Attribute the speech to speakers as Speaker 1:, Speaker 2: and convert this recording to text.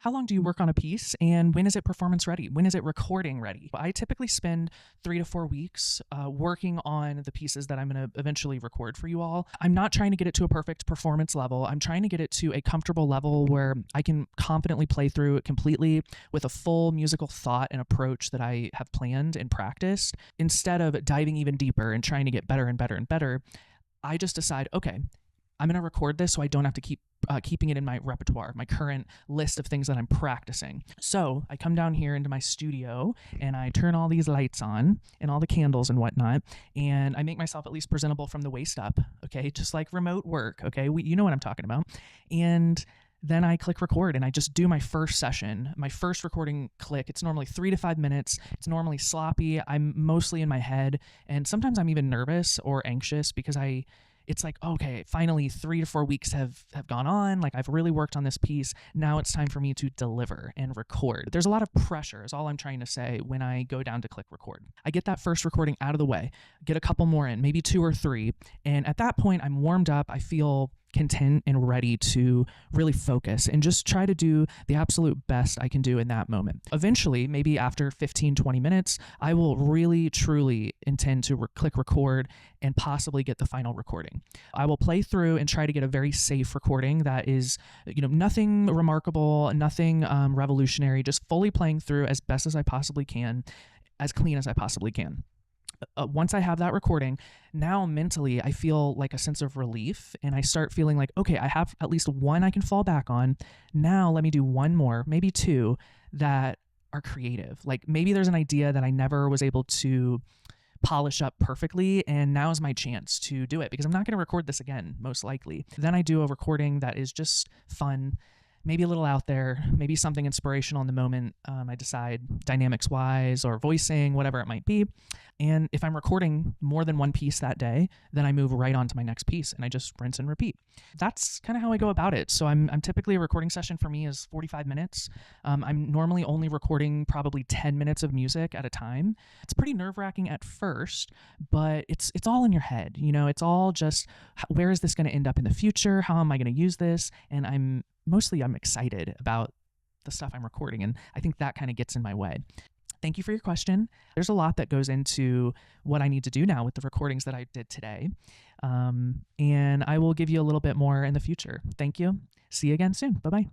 Speaker 1: how long do you work on a piece and when is it performance ready? When is it recording ready? I typically spend 3 to 4 weeks working on the pieces that I'm going to eventually record for you all. I'm not trying to get it to a perfect performance level. I'm trying to get it to a comfortable level where I can confidently play through it completely with a full musical thought and approach that I have planned and practiced. Instead of diving even deeper and trying to get better and better and better, I just decide, okay, I'm going to record this so I don't have to keep keeping it in my repertoire, my current list of things that I'm practicing. So I come down here into my studio and I turn all these lights on and all the candles and whatnot, and I make myself at least presentable from the waist up, okay? Just like remote work, okay? You know what I'm talking about. And then I click record and I just do my first session, my first recording click. It's normally 3 to 5 minutes. It's normally sloppy. I'm mostly in my head, and sometimes I'm even nervous or anxious because it's like, okay, finally 3 to 4 weeks have gone on. Like, I've really worked on this piece. Now it's time for me to deliver and record. There's a lot of pressure is all I'm trying to say when I go down to click record. I get that first recording out of the way, get a couple more in, maybe 2 or 3. And at that point, I'm warmed up. I feel content and ready to really focus and just try to do the absolute best I can do in that moment. Eventually, maybe after 15, 20 minutes, I will really, truly intend to click record and possibly get the final recording. I will play through and try to get a very safe recording that is, nothing remarkable, nothing revolutionary, just fully playing through as best as I possibly can, as clean as I possibly can. Once I have that recording, now mentally I feel like a sense of relief, and I start feeling like, okay, I have at least one I can fall back on. Now let me do one more, maybe 2 that are creative. Like, maybe there's an idea that I never was able to polish up perfectly, and now is my chance to do it because I'm not going to record this again, most likely. Then I do a recording that is just fun, maybe a little out there, maybe something inspirational in the moment. I decide dynamics wise or voicing, whatever it might be. And if I'm recording more than one piece that day, then I move right on to my next piece and I just rinse and repeat. That's kind of how I go about it. So I'm typically, a recording session for me is 45 minutes. I'm normally only recording probably 10 minutes of music at a time. It's pretty nerve-wracking at first, but it's all in your head. It's all just, where is this going to end up in the future? How am I going to use this? And I'm excited about the stuff I'm recording, and I think that kind of gets in my way. Thank you for your question. There's a lot that goes into what I need to do now with the recordings that I did today, and I will give you a little bit more in the future. Thank you. See you again soon. Bye-bye.